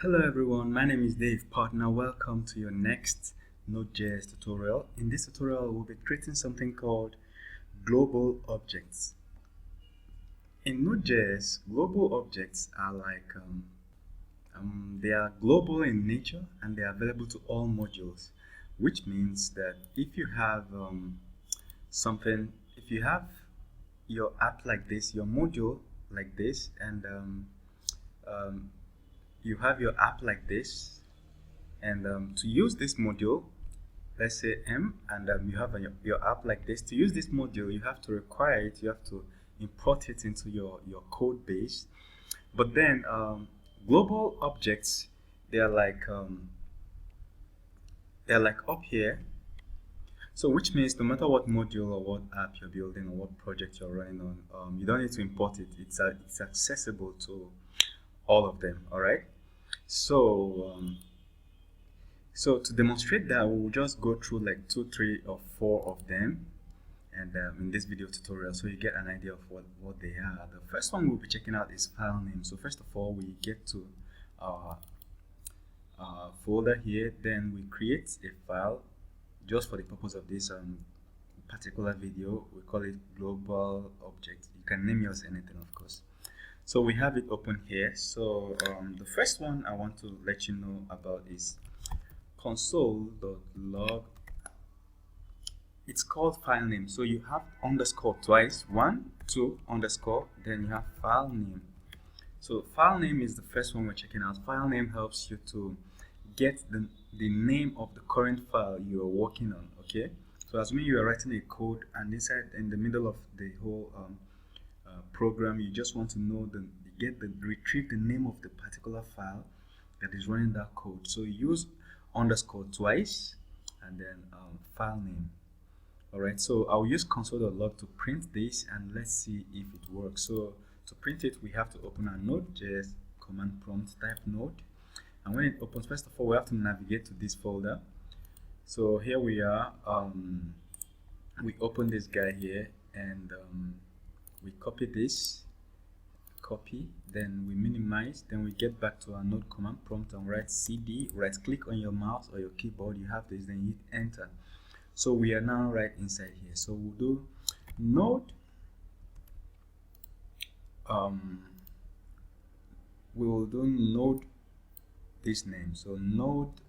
Hello everyone, my name is Dave Partner. Welcome to your next Node.js tutorial. In this tutorial, we'll be creating something called global objects. In Node.js, global objects are like they are global in nature and they are available to all modules, which means that if you have if you have your app like this, your module like this, and you have your app like this, and to use this module, let's say M, and you have your app like this. To use this module, you have to require it, you have to import it into your code base. But then global objects, they're like up here. So which means no matter what module or what app you're building or what project you're running on, you don't need to import it. It's accessible to all of them. All right. So so to demonstrate that, we'll just go through like 2, 3, or 4 of them, and in this video tutorial, so you get an idea of what they are. The first one we'll be checking out is file name. So first of all, we get to our folder here, then we create a file just for the purpose of this particular video. We call it global object. You can name yours anything, of course. So we have it open here. So the first one I want to let you know about is console.log. It's called file name. So you have underscore twice, 1, 2, underscore, then you have file name. So file name is the first one we're checking out. File name helps you to get the name of the current file you are working on. Okay, so assuming you are writing a code and inside in the middle of the whole program, you just want to know retrieve the name of the particular file that is running that code. So you use underscore twice and then file name. Alright, so I'll use console.log to print this, and let's see if it works. So to print it, we have to open our Node.js command prompt, type node, and when it opens, first of all, we have to navigate to this folder. So here we are. We open this guy here, and we copy this, then we minimize, then we get back to our node command prompt and write cd, right click on your mouse or your keyboard, you have this, then you hit enter. So we are now right inside here. So we'll do node, we will do node this name, so node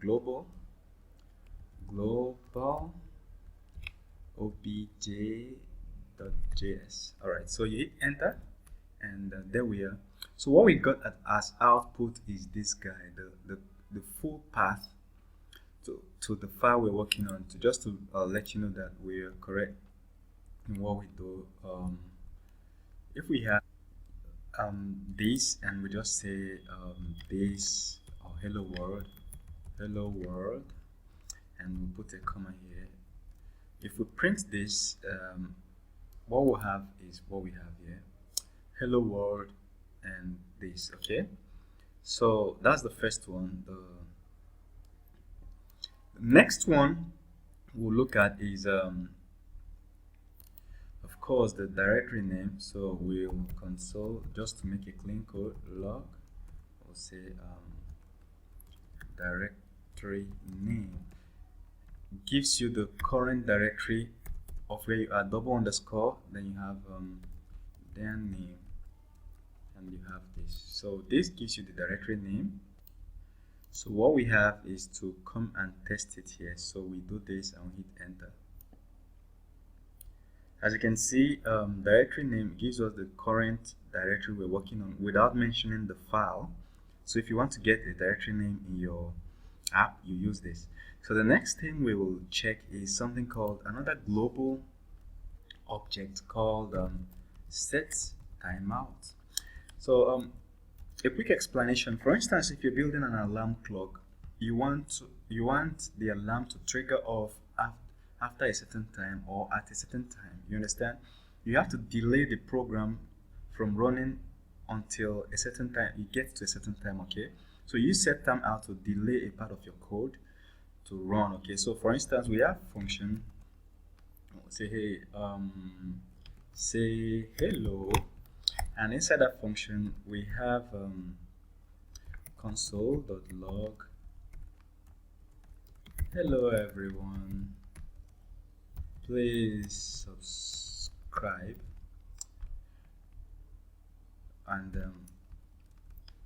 global obj.js. all right, so you hit enter, and there we are. So what we got as output is this guy, the full path to the file we're working on, just to let you know that we are correct in what we do. If we have this, and we just say this, or hello world, and we put a comma here. If we print this, what we'll have is what we have here, hello world, and this. Okay, so that's the first one. The next one we'll look at is of course the directory name. So we'll console, just to make a clean code, log, we'll say directory name. Gives you the current directory of where you are, double underscore, then you have their name, and you have this. So this gives you the directory name. So what we have is to come and test it here. So we do this and we hit enter. As you can see, directory name gives us the current directory we're working on without mentioning the file. So if you want to get a directory name in your app, you use this. So the next thing we will check is something called another global object called set timeout. So a quick explanation. For instance, if you're building an alarm clock, you want the alarm to trigger off after a certain time or at a certain time. You understand? You have to delay the program from running until a certain time. You get to a certain time. Okay, so you set timeout to delay a part of your code to run. Okay, so for instance, we have function, say hey, say hello, and inside that function we have console.log hello everyone, please subscribe. And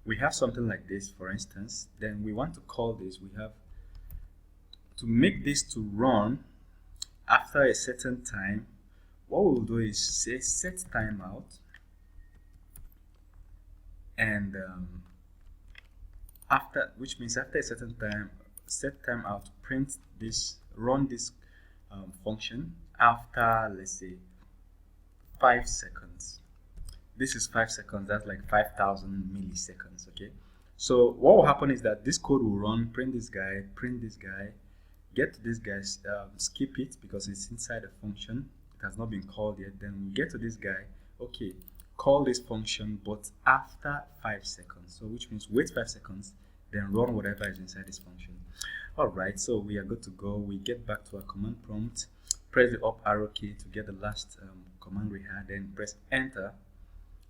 we have something like this, for instance. Then we want to call this, we have to make this to run after a certain time. What we'll do is say set timeout, and after, which means after a certain time, set timeout to print this, run this function after, let's say, 5 seconds. This is 5 seconds, that's like 5,000 milliseconds. Okay, so what will happen is that this code will run, print this guy, get to this guy, skip it because it's inside the function, it has not been called yet. Then we get to this guy, okay, call this function but after 5 seconds, so which means wait 5 seconds, then run whatever is inside this function. Alright, so we are good to go. We get back to our command prompt, press the up arrow key to get the last command we had, then press enter.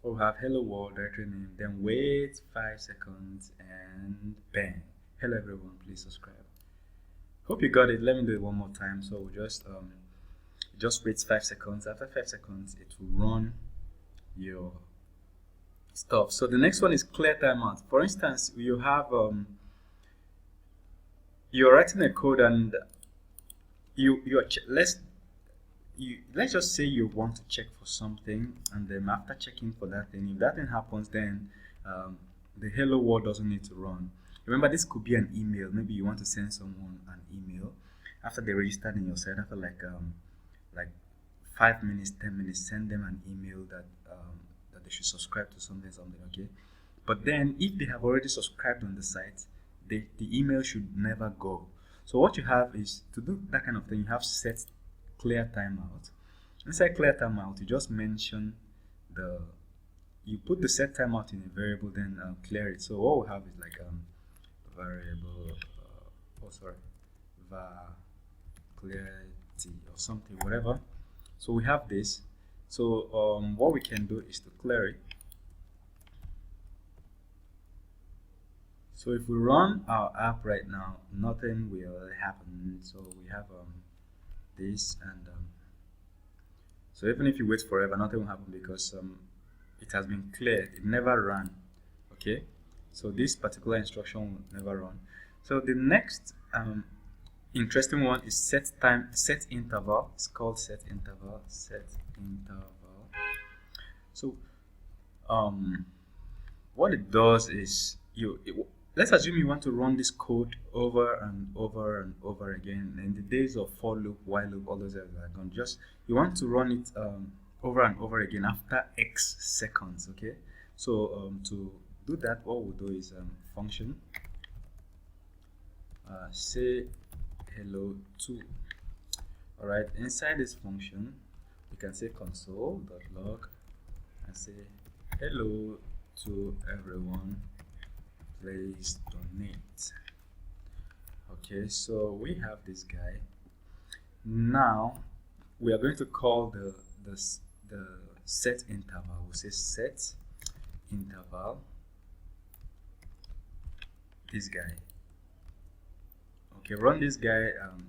We'll have hello world directory name, then wait 5 seconds and bang, hello everyone, please subscribe. Hope you got it. Let me do it one more time. So we'll just wait 5 seconds. After 5 seconds it will run your stuff. So the next one is clear timeout. For instance, you have you're writing a code and let's just say you want to check for something, and then after checking for that thing, if that thing happens, then the hello world doesn't need to run. Remember, this could be an email. Maybe you want to send someone an email after they registered in your site. After like 5 minutes, 10 minutes, send them an email that that they should subscribe to something. Okay, but then if they have already subscribed on the site, the email should never go. So what you have is, to do that kind of thing, you have set clear timeout. Inside clear timeout, you just mention you put the set timeout in a variable, then clear it. So what we have is like variable var clarity or something, whatever. So we have this. So what we can do is to clear it. So if we run our app right now, nothing will happen. So we have this, and so even if you wait forever, nothing will happen because it has been cleared, it never ran. Okay, so this particular instruction will never run. So the next interesting one is set interval. It's called set interval. So what it does is, let's assume you want to run this code over and over and over again. In the days of for loop, while loop, all those are gone. Just you want to run it over and over again after X seconds. Okay, so to do that, what we'll do is function say hello to. All right, inside this function we can say console.log and say hello to everyone, please donate. Okay, so we have this guy. Now we are going to call the set interval. We'll say set interval this guy. Okay, run this guy as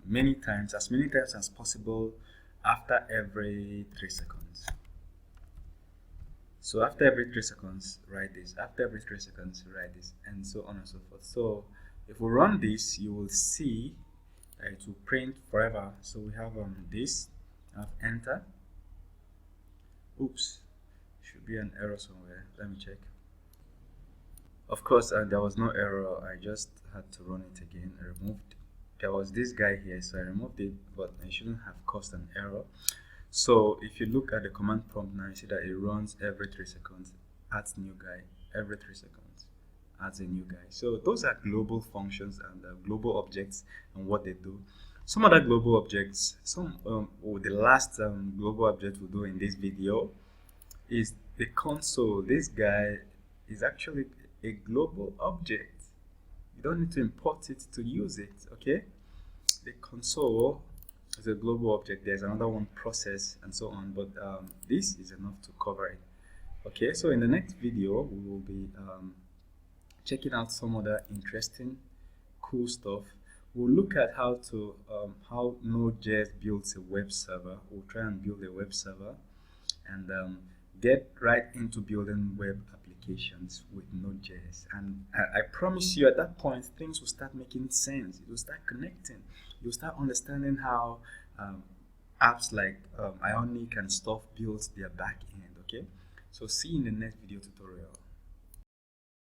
many times as possible after every 3 seconds. So after every 3 seconds, write this. After every 3 seconds, write this, and so on and so forth. So if we run this, you will see it will print forever. So we have this. I have enter. Oops, should be an error somewhere. Let me check. Of course, there was no error. I just had to run it again. I removed. There was this guy here, so I removed it, but it shouldn't have caused an error. So if you look at the command prompt now, you see that it runs every 3 seconds, adds new guy, every 3 seconds, adds a new guy. So those are global functions and global objects and what they do. Some other global objects, the last global object we'll do in this video is the console. This guy is actually a global object. You don't need to import it to use it, okay? The console is a global object. There's another one, process, and so on, but this is enough to cover it. Okay, so in the next video we will be checking out some other interesting, cool stuff. We'll look at how Node.js builds a web server. We'll try and build a web server and get right into building web applications with Node.js. And I promise you, at that point, things will start making sense. It will start connecting. You'll start understanding how apps like Ionic and stuff builds their back end. Okay, so see you in the next video tutorial.